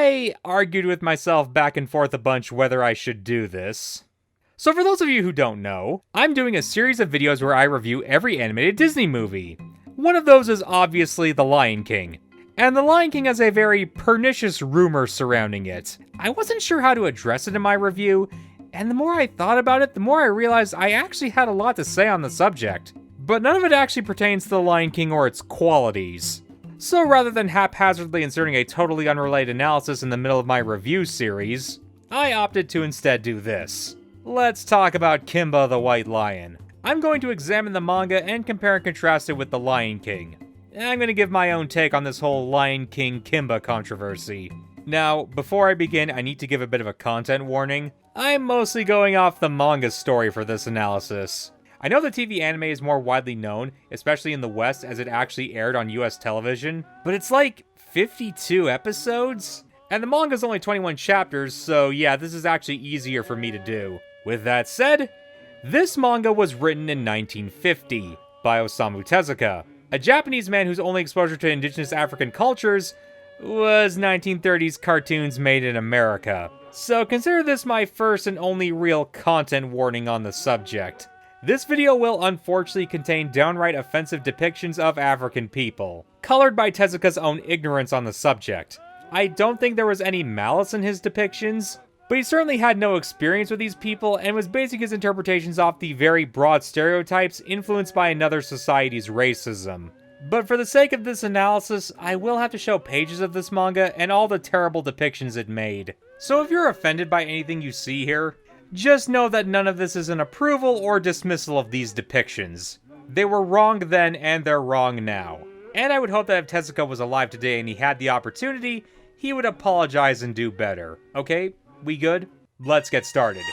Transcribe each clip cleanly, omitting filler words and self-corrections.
I argued with myself back and forth a bunch whether I should do this. So for those of you who don't know, I'm doing a series of videos where I review every animated Disney movie. One of those is obviously The Lion King. And The Lion King has a very pernicious rumor surrounding it. I wasn't sure how to address it in my review, and the more I thought about it, the more I realized I actually had a lot to say on the subject. But none of it actually pertains to The Lion King or its qualities. So rather than haphazardly inserting a totally unrelated analysis in the middle of my review series, I opted to instead do this. Let's talk about Kimba the White Lion. I'm going to examine the manga and compare and contrast it with The Lion King. I'm going to give my own take on this whole Lion King Kimba controversy. Now, before I begin, I need to give a bit of a content warning. I'm mostly going off the manga story for this analysis. I know the TV anime is more widely known, especially in the West as it actually aired on US television, but it's like 52 episodes? And the manga's only 21 chapters, so yeah, this is actually easier for me to do. With that said, this manga was written in 1950 by Osamu Tezuka, a Japanese man whose only exposure to indigenous African cultures was 1930s cartoons made in America. So consider this my first and only real content warning on the subject. This video will unfortunately contain downright offensive depictions of African people, colored by Tezuka's own ignorance on the subject. I don't think there was any malice in his depictions, but he certainly had no experience with these people and was basing his interpretations off the very broad stereotypes influenced by another society's racism. But for the sake of this analysis, I will have to show pages of this manga and all the terrible depictions it made. So if you're offended by anything you see here, just know that none of this is an approval or dismissal of these depictions. They were wrong then and they're wrong now. And I would hope that if Tezuka was alive today and he had the opportunity, he would apologize and do better. Okay? We good? Let's get started.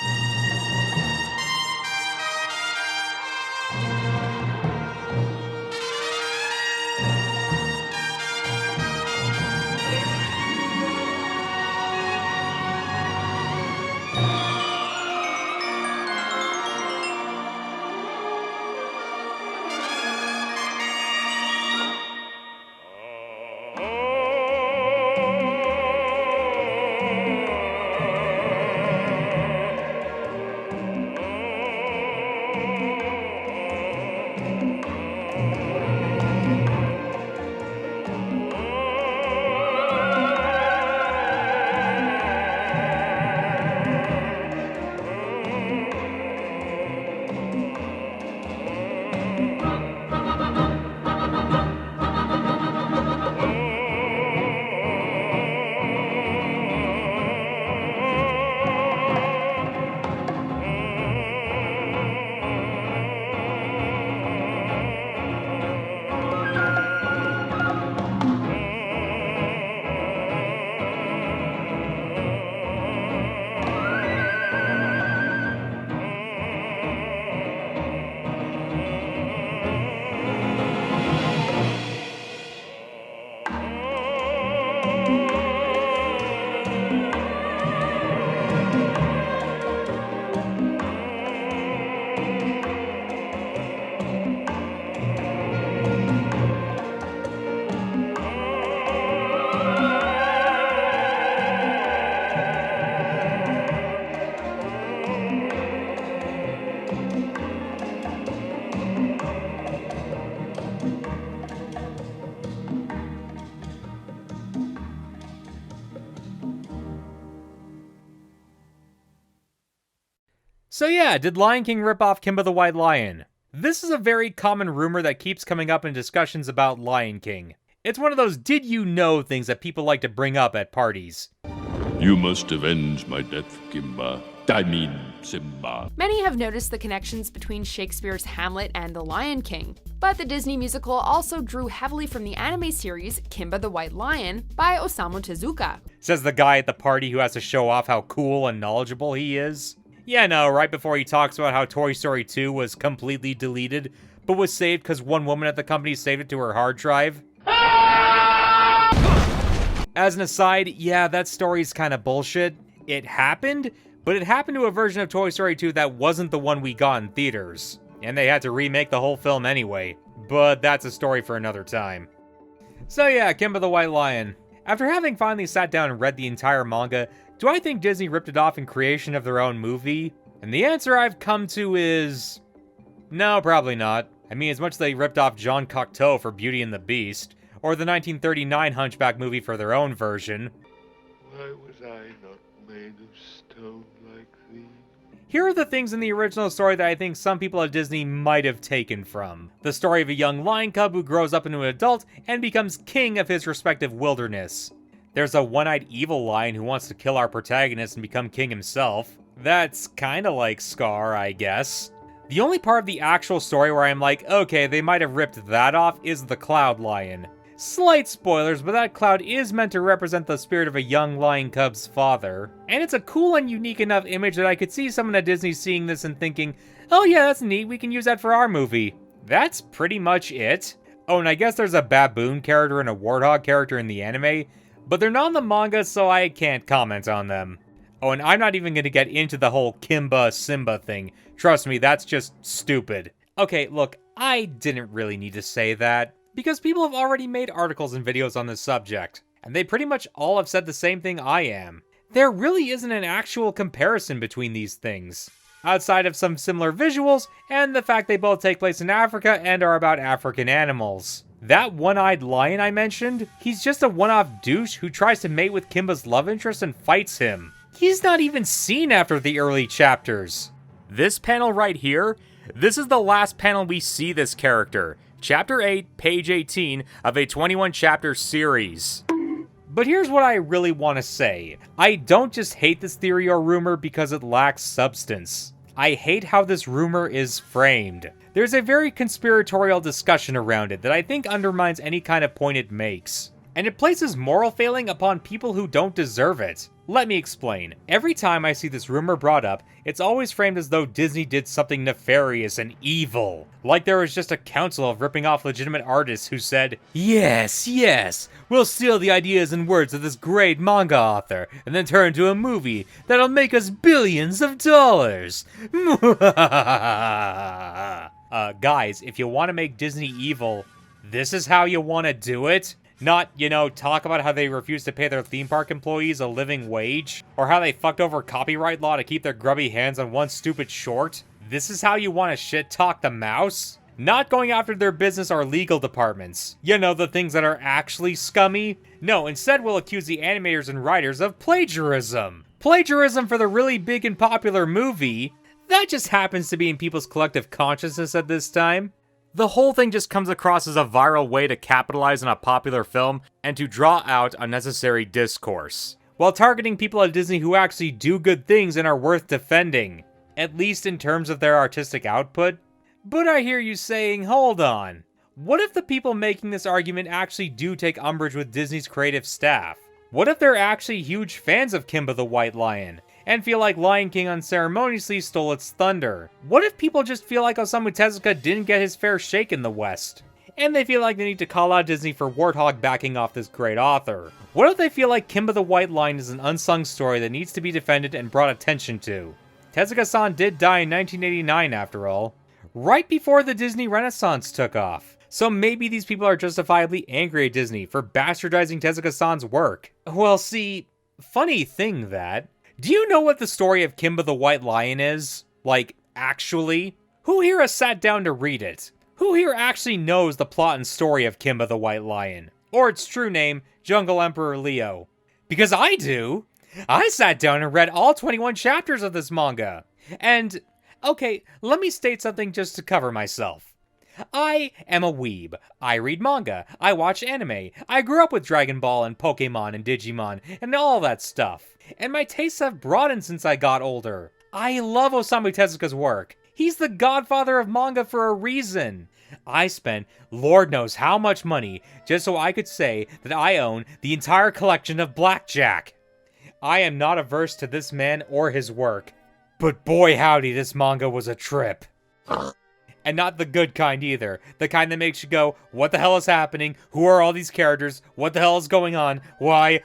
So yeah, did Lion King rip off Kimba the White Lion? This is a very common rumor that keeps coming up in discussions about Lion King. It's one of those did you know things that people like to bring up at parties. You must avenge my death, Kimba. I mean, Simba. Many have noticed the connections between Shakespeare's Hamlet and The Lion King, but the Disney musical also drew heavily from the anime series Kimba the White Lion by Osamu Tezuka. Says the guy at the party who has to show off how cool and knowledgeable he is. Yeah, no, right before he talks about how Toy Story 2 was completely deleted, but was saved because one woman at the company saved it to her hard drive. As an aside, yeah, that story's kind of bullshit. It happened, but it happened to a version of Toy Story 2 that wasn't the one we got in theaters. And they had to remake the whole film anyway. But that's a story for another time. So yeah, Kimba the White Lion. After having finally sat down and read the entire manga, do I think Disney ripped it off in creation of their own movie? And the answer I've come to is... no, probably not. I mean, as much as they ripped off Jean Cocteau for Beauty and the Beast, or the 1939 Hunchback movie for their own version. Why was I not made of stone like thee? Here are the things in the original story that I think some people at Disney might have taken from. The story of a young lion cub who grows up into an adult and becomes king of his respective wilderness. There's a one-eyed evil lion who wants to kill our protagonist and become king himself. That's kinda like Scar, I guess. The only part of the actual story where I'm like, okay, they might have ripped that off is the Cloud Lion. Slight spoilers, but that cloud is meant to represent the spirit of a young lion cub's father. And it's a cool and unique enough image that I could see someone at Disney seeing this and thinking, oh yeah, that's neat, we can use that for our movie. That's pretty much it. Oh, and I guess there's a baboon character and a warthog character in the anime, but they're not in the manga, so I can't comment on them. Oh, and I'm not even going to get into the whole Kimba Simba thing. Trust me, that's just stupid. Okay, look, I didn't really need to say that, because people have already made articles and videos on this subject, and they pretty much all have said the same thing I am. There really isn't an actual comparison between these things, outside of some similar visuals and the fact they both take place in Africa and are about African animals. That one-eyed lion I mentioned, he's just a one-off douche who tries to mate with Kimba's love interest and fights him. He's not even seen after the early chapters. This panel right here, this is the last panel we see this character. Chapter 8, page 18 of a 21-chapter series. But here's what I really want to say. I don't just hate this theory or rumor because it lacks substance. I hate how this rumor is framed. There's a very conspiratorial discussion around it that I think undermines any kind of point it makes. And it places moral failing upon people who don't deserve it. Let me explain. Every time I see this rumor brought up, it's always framed as though Disney did something nefarious and evil. Like there was just a council of ripping off legitimate artists who said, yes, we'll steal the ideas and words of this great manga author, and then turn into a movie that'll make us billions of dollars. Guys, if you want to make Disney evil, this is how you want to do it? Not, talk about how they refuse to pay their theme park employees a living wage, or how they fucked over copyright law to keep their grubby hands on one stupid short. This is how you want to shit-talk the mouse? Not going after their business or legal departments. The things that are actually scummy? No, instead we'll accuse the animators and writers of plagiarism. Plagiarism for the really big and popular movie. That just happens to be in people's collective consciousness at this time. The whole thing just comes across as a viral way to capitalize on a popular film and to draw out unnecessary discourse, while targeting people at Disney who actually do good things and are worth defending, at least in terms of their artistic output. But I hear you saying, hold on, what if the people making this argument actually do take umbrage with Disney's creative staff? What if they're actually huge fans of Kimba the White Lion, and feel like Lion King unceremoniously stole its thunder? What if people just feel like Osamu Tezuka didn't get his fair shake in the West, and they feel like they need to call out Disney for Warthog backing off this great author? What if they feel like Kimba the White Lion is an unsung story that needs to be defended and brought attention to? Tezuka-san did die in 1989 after all, right before the Disney Renaissance took off. So maybe these people are justifiably angry at Disney for bastardizing Tezuka-san's work. Well, see, funny thing that... do you know what the story of Kimba the White Lion is? Like, actually? Who here has sat down to read it? Who here actually knows the plot and story of Kimba the White Lion? Or its true name, Jungle Emperor Leo? Because I do! I sat down and read all 21 chapters of this manga. And, okay, let me state something just to cover myself. I am a weeb. I read manga. I watch anime. I grew up with Dragon Ball and Pokemon and Digimon and all that stuff. And my tastes have broadened since I got older. I love Osamu Tezuka's work. He's the godfather of manga for a reason. I spent Lord knows how much money just so I could say that I own the entire collection of Blackjack. I am not averse to this man or his work. But boy howdy, this manga was a trip. And not the good kind either. The kind that makes you go, what the hell is happening? Who are all these characters? What the hell is going on? Why?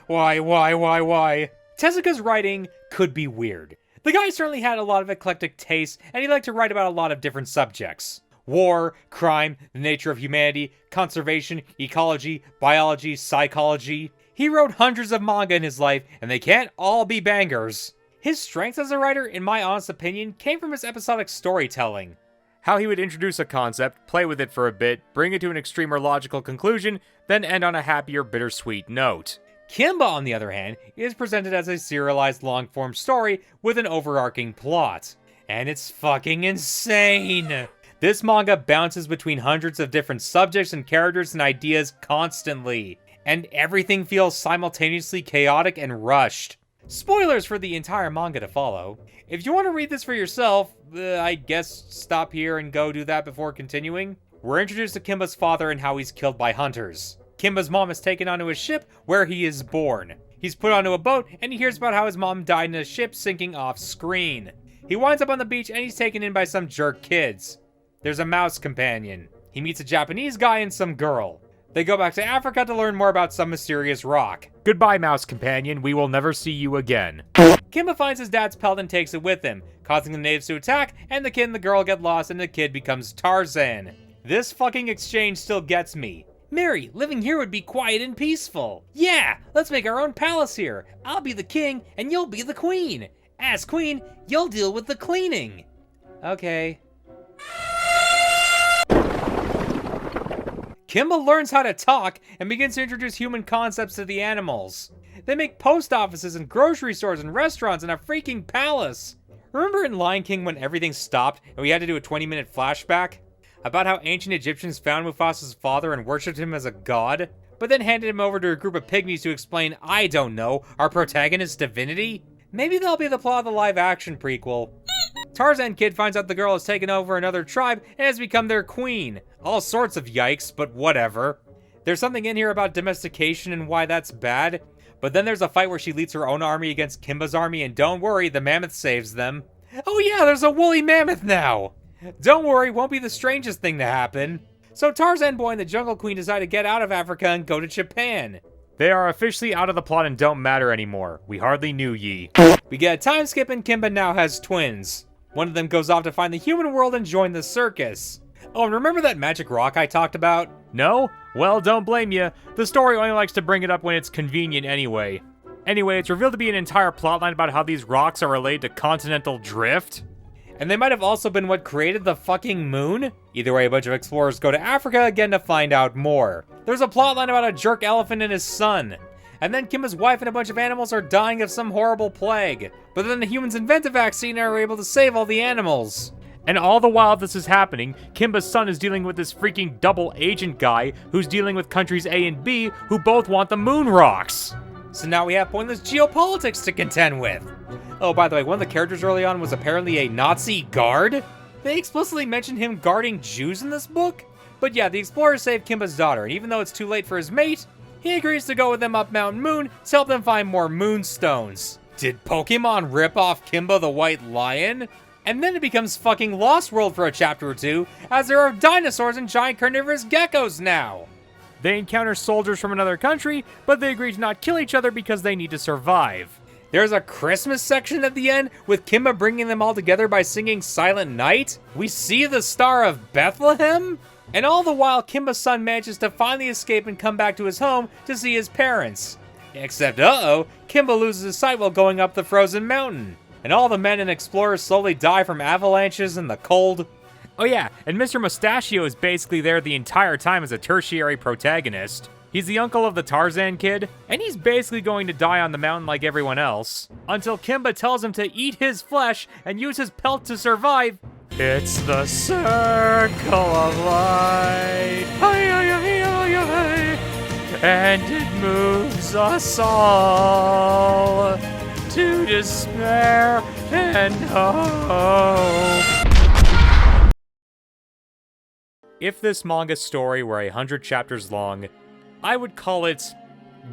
Tezuka's writing could be weird. The guy certainly had a lot of eclectic tastes, and he liked to write about a lot of different subjects. War, crime, the nature of humanity, conservation, ecology, biology, psychology. He wrote hundreds of manga in his life, and they can't all be bangers. His strength as a writer, in my honest opinion, came from his episodic storytelling. How he would introduce a concept, play with it for a bit, bring it to an extreme or logical conclusion, then end on a happier, bittersweet note. Kimba, on the other hand, is presented as a serialized long-form story with an overarching plot. And it's fucking insane! This manga bounces between hundreds of different subjects and characters and ideas constantly, and everything feels simultaneously chaotic and rushed. Spoilers for the entire manga to follow. If you want to read this for yourself, I guess stop here and go do that before continuing. We're introduced to Kimba's father and how he's killed by hunters. Kimba's mom is taken onto a ship where he is born. He's put onto a boat and he hears about how his mom died in a ship sinking off screen. He winds up on the beach and he's taken in by some jerk kids. There's a mouse companion. He meets a Japanese guy and some girl. They go back to Africa to learn more about some mysterious rock. Goodbye, mouse companion. We will never see you again. Kimba finds his dad's pelt and takes it with him, causing the natives to attack, and the kid and the girl get lost and the kid becomes Tarzan. This fucking exchange still gets me. Mary, living here would be quiet and peaceful. Yeah, let's make our own palace here. I'll be the king and you'll be the queen. As queen, you'll deal with the cleaning. Okay. Kimba learns how to talk and begins to introduce human concepts to the animals. They make post offices and grocery stores and restaurants and a freaking palace. Remember in Lion King when everything stopped and we had to do a 20-minute flashback? About how ancient Egyptians found Mufasa's father and worshipped him as a god, but then handed him over to a group of pygmies to explain, I don't know, our protagonist's divinity? Maybe that'll be the plot of the live-action prequel. Tarzan Kid finds out the girl has taken over another tribe and has become their queen. All sorts of yikes, but whatever. There's something in here about domestication and why that's bad, but then there's a fight where she leads her own army against Kimba's army and don't worry, the mammoth saves them. Oh yeah, there's a woolly mammoth now! Don't worry, won't be the strangest thing to happen. So Tarzan Boy and the Jungle Queen decide to get out of Africa and go to Japan. They are officially out of the plot and don't matter anymore. We hardly knew ye. We get a time skip and Kimba now has twins. One of them goes off to find the human world and join the circus. Oh, and remember that magic rock I talked about? No? Well, don't blame you. The story only likes to bring it up when it's convenient anyway. Anyway, it's revealed to be an entire plotline about how these rocks are related to continental drift. And they might have also been what created the fucking moon? Either way, a bunch of explorers go to Africa again to find out more. There's a plotline about a jerk elephant and his son. And then Kimba's wife and a bunch of animals are dying of some horrible plague. But then the humans invent a vaccine and are able to save all the animals. And all the while this is happening, Kimba's son is dealing with this freaking double agent guy who's dealing with countries A and B who both want the moon rocks. So now we have pointless geopolitics to contend with. Oh, by the way, one of the characters early on was apparently a Nazi guard? They explicitly mentioned him guarding Jews in this book? But yeah, the explorers save Kimba's daughter, and even though it's too late for his mate, he agrees to go with them up Mountain Moon to help them find more moonstones. Did Pokemon rip off Kimba the White Lion? And then it becomes fucking Lost World for a chapter or two, as there are dinosaurs and giant carnivorous geckos now. They encounter soldiers from another country, but they agree to not kill each other because they need to survive. There's a Christmas section at the end, with Kimba bringing them all together by singing Silent Night. We see the Star of Bethlehem? And all the while, Kimba's son manages to finally escape and come back to his home to see his parents. Except, Kimba loses his sight while going up the frozen mountain. And all the men and explorers slowly die from avalanches and the cold. Oh yeah, and Mr. Mustachio is basically there the entire time as a tertiary protagonist. He's the uncle of the Tarzan Kid, and he's basically going to die on the mountain like everyone else, until Kimba tells him to eat his flesh and use his pelt to survive. It's the circle of life, and it moves us all to despair and hope. If this manga story were 100 chapters long, I would call it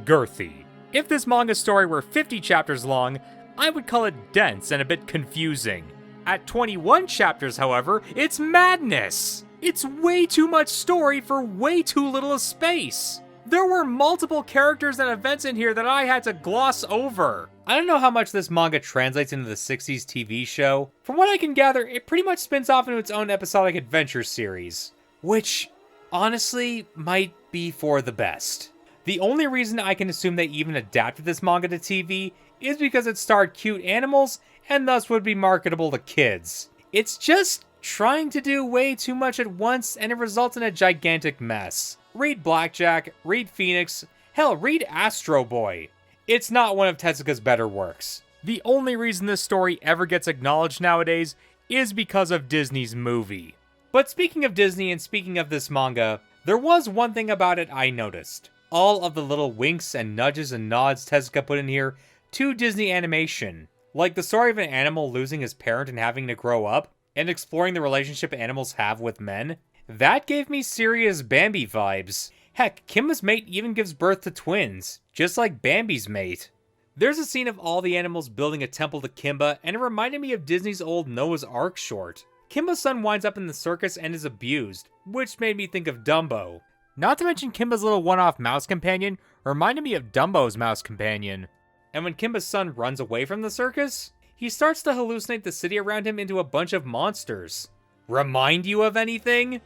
girthy. If this manga story were 50 chapters long, I would call it dense and a bit confusing. At 21 chapters, however, it's madness! It's way too much story for way too little space. There were multiple characters and events in here that I had to gloss over. I don't know how much this manga translates into the 60s TV show. From what I can gather, it pretty much spins off into its own episodic adventure series. Which, honestly, might be for the best. The only reason I can assume they even adapted this manga to TV is because it starred cute animals and thus would be marketable to kids. It's just trying to do way too much at once and it results in a gigantic mess. Read Blackjack, read Phoenix, hell, read Astro Boy. It's not one of Tezuka's better works. The only reason this story ever gets acknowledged nowadays is because of Disney's movie. But speaking of Disney and speaking of this manga, there was one thing about it I noticed. All of the little winks and nudges and nods Tezuka put in here to Disney animation. Like the story of an animal losing his parent and having to grow up, and exploring the relationship animals have with men. That gave me serious Bambi vibes. Heck, Kimba's mate even gives birth to twins, just like Bambi's mate. There's a scene of all the animals building a temple to Kimba, and it reminded me of Disney's old Noah's Ark short. Kimba's son winds up in the circus and is abused, which made me think of Dumbo. Not to mention Kimba's little one-off mouse companion reminded me of Dumbo's mouse companion. And when Kimba's son runs away from the circus, he starts to hallucinate the city around him into a bunch of monsters. Remind you of anything?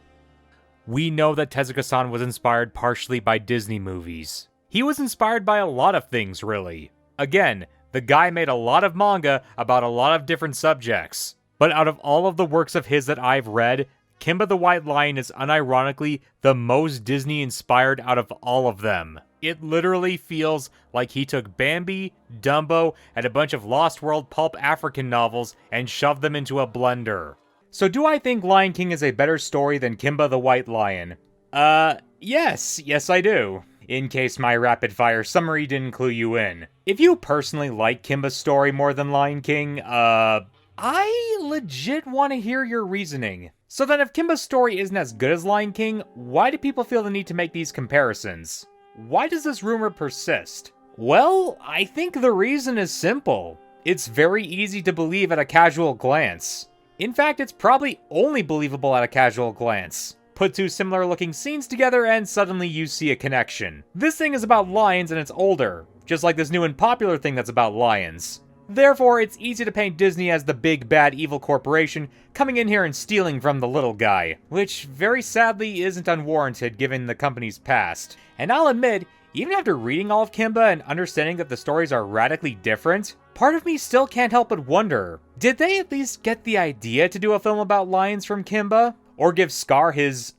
We know that Tezuka-san was inspired partially by Disney movies. He was inspired by a lot of things, really. Again, the guy made a lot of manga about a lot of different subjects. But out of all of the works of his that I've read, Kimba the White Lion is unironically the most Disney-inspired out of all of them. It literally feels like he took Bambi, Dumbo, and a bunch of Lost World pulp African novels and shoved them into a blender. So do I think Lion King is a better story than Kimba the White Lion? Yes I do. In case my rapid-fire summary didn't clue you in. If you personally like Kimba's story more than Lion King, I legit want to hear your reasoning. So then if Kimba's story isn't as good as Lion King, why do people feel the need to make these comparisons? Why does this rumor persist? Well, I think the reason is simple. It's very easy to believe at a casual glance. In fact, it's probably only believable at a casual glance. Put two similar looking scenes together and suddenly you see a connection. This thing is about lions and it's older, just like this new and popular thing that's about lions. Therefore, it's easy to paint Disney as the big bad evil corporation coming in here and stealing from the little guy, which very sadly isn't unwarranted given the company's past. And I'll admit, even after reading all of Kimba and understanding that the stories are radically different, part of me still can't help but wonder, did they at least get the idea to do a film about lions from Kimba? Or give Scar his,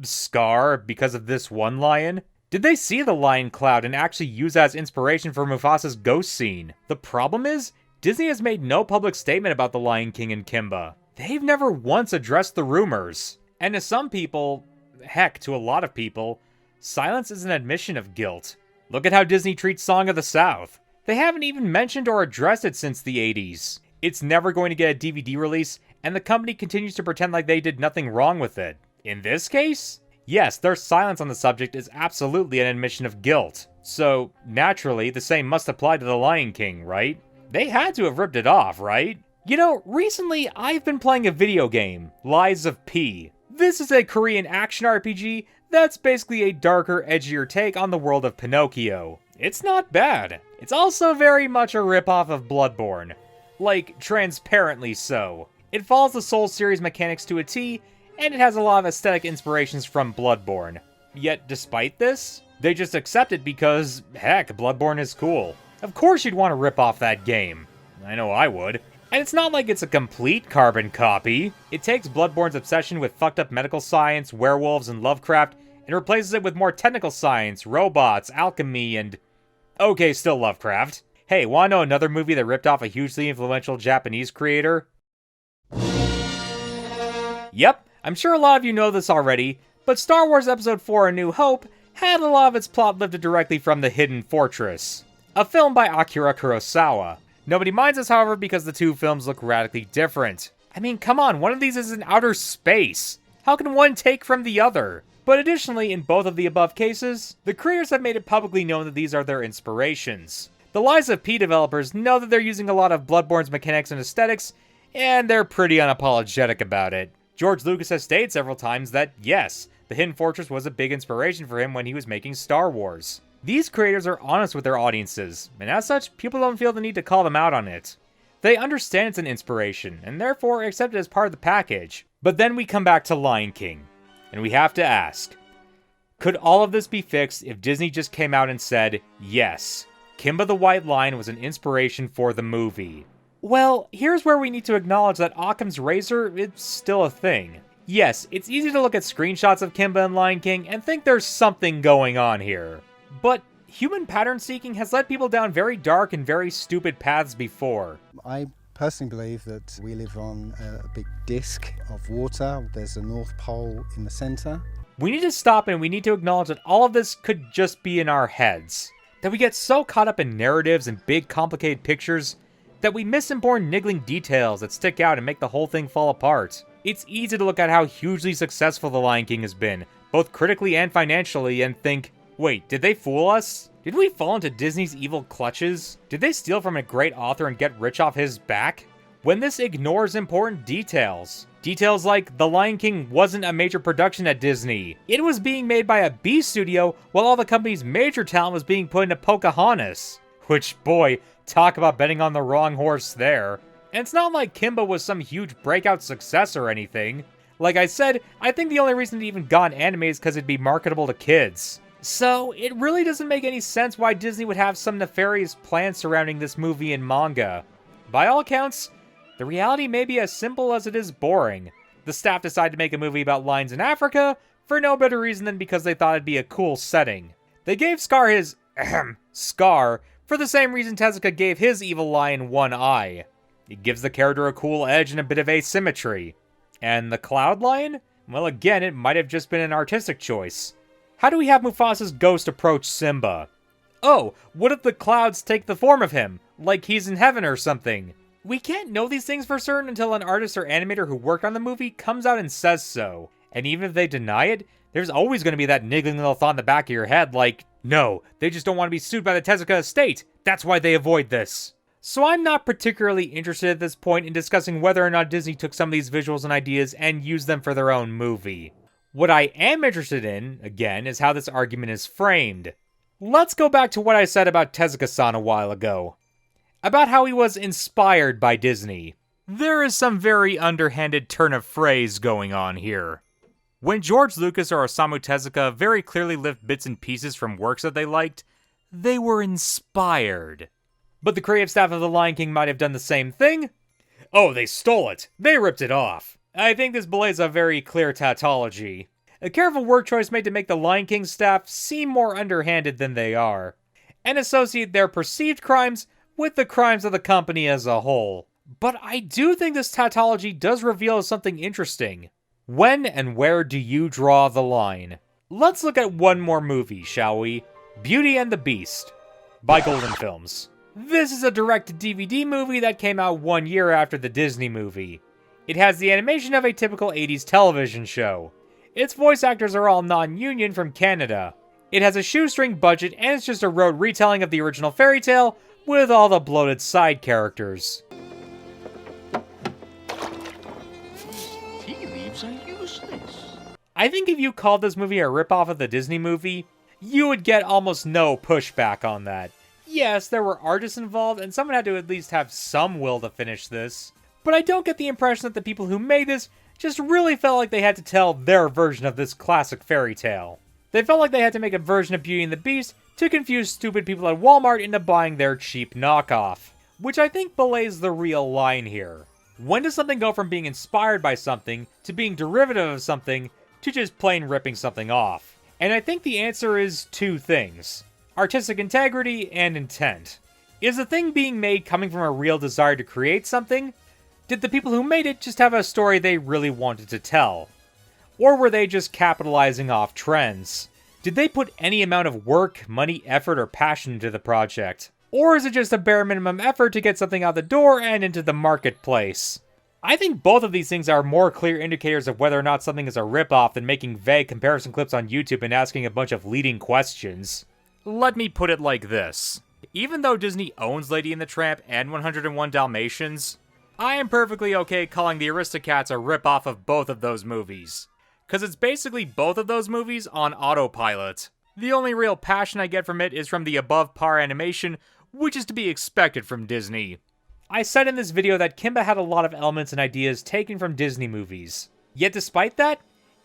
scar because of this one lion? Did they see the lion cloud and actually use that as inspiration for Mufasa's ghost scene? The problem is, Disney has made no public statement about the Lion King and Kimba. They've never once addressed the rumors. And to some people, heck, to a lot of people, silence is an admission of guilt. Look at how Disney treats Song of the South. They haven't even mentioned or addressed it since the 80s. It's never going to get a DVD release, and the company continues to pretend like they did nothing wrong with it. In this case, yes, their silence on the subject is absolutely an admission of guilt. So, naturally, the same must apply to The Lion King, right? They had to have ripped it off, right? You know, recently I've been playing a video game, Lies of P. This is a Korean action RPG that's basically a darker, edgier take on the world of Pinocchio. It's not bad. It's also very much a ripoff of Bloodborne. Like, transparently so. It follows the Souls series mechanics to a T, and it has a lot of aesthetic inspirations from Bloodborne. Yet, despite this, they just accept it because, heck, Bloodborne is cool. Of course you'd want to rip off that game. I know I would. And it's not like it's a complete carbon copy. It takes Bloodborne's obsession with fucked up medical science, werewolves, and Lovecraft, and replaces it with more technical science, robots, alchemy, and... okay, still Lovecraft. Hey, wanna know another movie that ripped off a hugely influential Japanese creator? Yep, I'm sure a lot of you know this already, but Star Wars Episode 4 A New Hope had a lot of its plot lifted directly from The Hidden Fortress, a film by Akira Kurosawa. Nobody minds us, however, because the two films look radically different. I mean, come on, one of these is in outer space. How can one take from the other? But additionally, in both of the above cases, the creators have made it publicly known that these are their inspirations. The Lies of P developers know that they're using a lot of Bloodborne's mechanics and aesthetics, and they're pretty unapologetic about it. George Lucas has stated several times that, yes, The Hidden Fortress was a big inspiration for him when he was making Star Wars. These creators are honest with their audiences, and as such, people don't feel the need to call them out on it. They understand it's an inspiration, and therefore accept it as part of the package. But then we come back to Lion King, and we have to ask, Could all of this be fixed if Disney just came out and said, yes, Kimba the White Lion was an inspiration for the movie? Well, here's where we need to acknowledge that Occam's razor is still a thing. Yes, it's easy to look at screenshots of Kimba and Lion King and think there's something going on here. But human pattern seeking has led people down very dark and very stupid paths before. I personally believe that we live on a big disc of water. There's a North Pole in the center. We need to stop and we need to acknowledge that all of this could just be in our heads. That we get so caught up in narratives and big complicated pictures that we miss important niggling details that stick out and make the whole thing fall apart. It's easy to look at how hugely successful The Lion King has been, both critically and financially, and think, wait, did they fool us? Did we fall into Disney's evil clutches? Did they steal from a great author and get rich off his back? When this ignores important details. Details like The Lion King wasn't a major production at Disney. It was being made by a B studio while all the company's major talent was being put into Pocahontas. Which, boy, talk about betting on the wrong horse there. And it's not like Kimba was some huge breakout success or anything. Like I said, I think the only reason it even got anime is because it'd be marketable to kids. So, it really doesn't make any sense why Disney would have some nefarious plan surrounding this movie and manga. By all accounts, the reality may be as simple as it is boring. The staff decided to make a movie about lions in Africa for no better reason than because they thought it'd be a cool setting. They gave Scar his scar for the same reason Tezuka gave his evil lion one eye. It gives the character a cool edge and a bit of asymmetry. And the Cloud Lion? Well, again, it might have just been an artistic choice. How do we have Mufasa's ghost approach Simba? Oh, what if the clouds take the form of him? Like he's in heaven or something? We can't know these things for certain until an artist or animator who worked on the movie comes out and says so. And even if they deny it, there's always going to be that niggling little thought in the back of your head like, no, they just don't want to be sued by the Tezuka estate. That's why they avoid this. So I'm not particularly interested at this point in discussing whether or not Disney took some of these visuals and ideas and used them for their own movie. What I am interested in, again, is how this argument is framed. Let's go back to what I said about Tezuka-san a while ago. About how he was inspired by Disney. There is some very underhanded turn of phrase going on here. When George Lucas or Osamu Tezuka very clearly lift bits and pieces from works that they liked, they were inspired. But the creative staff of The Lion King might have done the same thing. Oh, they stole it. They ripped it off. I think this belays a very clear tautology. A careful word choice made to make the Lion King staff seem more underhanded than they are, and associate their perceived crimes with the crimes of the company as a whole. But I do think this tautology does reveal something interesting. When and where do you draw the line? Let's look at one more movie, shall we? Beauty and the Beast, by Golden Films. This is a direct-to-DVD movie that came out 1 year after the Disney movie. It has the animation of a typical 80s television show. Its voice actors are all non-union from Canada. It has a shoestring budget and it's just a rote retelling of the original fairy tale with all the bloated side characters. Tea leaves are useless. I think if you called this movie a ripoff of the Disney movie, you would get almost no pushback on that. Yes, there were artists involved and someone had to at least have some will to finish this. But I don't get the impression that the people who made this just really felt like they had to tell their version of this classic fairy tale. They felt like they had to make a version of Beauty and the Beast to confuse stupid people at Walmart into buying their cheap knockoff. Which I think belays the real line here. When does something go from being inspired by something, to being derivative of something, to just plain ripping something off? And I think the answer is two things. Artistic integrity and intent. Is the thing being made coming from a real desire to create something? Did the people who made it just have a story they really wanted to tell? Or were they just capitalizing off trends? Did they put any amount of work, money, effort, or passion into the project? Or is it just a bare minimum effort to get something out the door and into the marketplace? I think both of these things are more clear indicators of whether or not something is a ripoff than making vague comparison clips on YouTube and asking a bunch of leading questions. Let me put it like this. Even though Disney owns Lady and the Tramp and 101 Dalmatians, I am perfectly okay calling the Aristocats a ripoff of both of those movies. Cause it's basically both of those movies on autopilot. The only real passion I get from it is from the above par animation, which is to be expected from Disney. I said in this video that Kimba had a lot of elements and ideas taken from Disney movies. Yet despite that,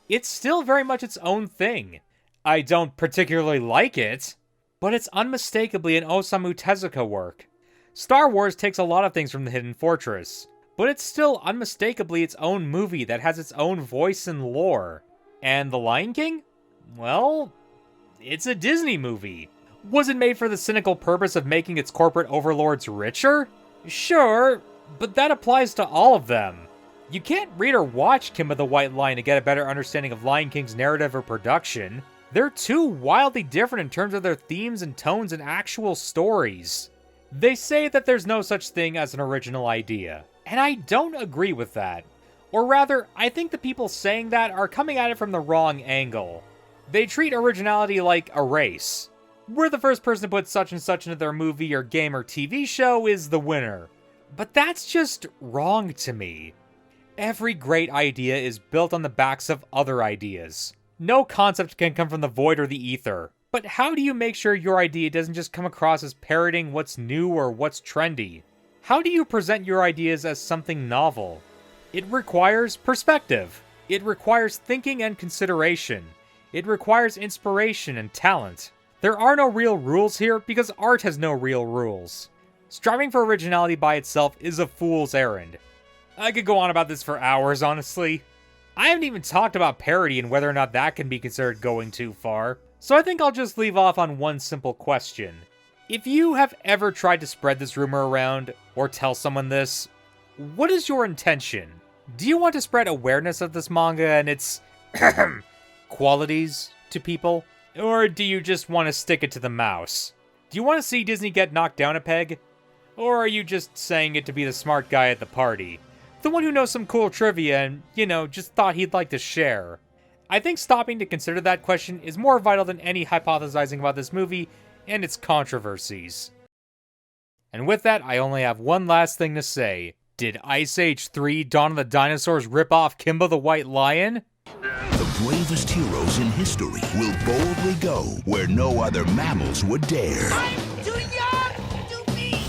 it's still very much its own thing. I don't particularly like it, but it's unmistakably an Osamu Tezuka work. Star Wars takes a lot of things from The Hidden Fortress, but it's still unmistakably its own movie that has its own voice and lore. And The Lion King? Well, it's a Disney movie. Was it made for the cynical purpose of making its corporate overlords richer? Sure, but that applies to all of them. You can't read or watch Kimba the White Lion to get a better understanding of Lion King's narrative or production. They're two wildly different in terms of their themes and tones and actual stories. They say that there's no such thing as an original idea, and I don't agree with that. Or rather, I think the people saying that are coming at it from the wrong angle. They treat originality like a race, where the first person to put such and such into their movie or game or TV show is the winner. But that's just wrong to me. Every great idea is built on the backs of other ideas. No concept can come from the void or the ether. But how do you make sure your idea doesn't just come across as parroting what's new or what's trendy? How do you present your ideas as something novel? It requires perspective. It requires thinking and consideration. It requires inspiration and talent. There are no real rules here because art has no real rules. Striving for originality by itself is a fool's errand. I could go on about this for hours, honestly. I haven't even talked about parody and whether or not that can be considered going too far, so I think I'll just leave off on one simple question. If you have ever tried to spread this rumor around, or tell someone this, what is your intention? Do you want to spread awareness of this manga and its qualities to people? Or do you just want to stick it to the mouse? Do you want to see Disney get knocked down a peg? Or are you just saying it to be the smart guy at the party? The one who knows some cool trivia and, just thought he'd like to share. I think stopping to consider that question is more vital than any hypothesizing about this movie and its controversies. And with that, I only have one last thing to say. Did Ice Age 3 Dawn of the Dinosaurs rip off Kimba the White Lion? The bravest heroes in history will boldly go where no other mammals would dare. I'm too young to be.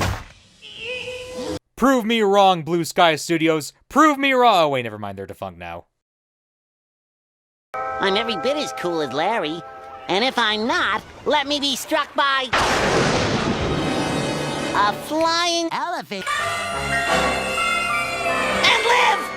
Prove me wrong, Blue Sky Studios. Prove me wrong. Oh, wait, never mind. They're defunct now. I'm every bit as cool as Larry. And if I'm not, let me be struck by a flying elephant and live!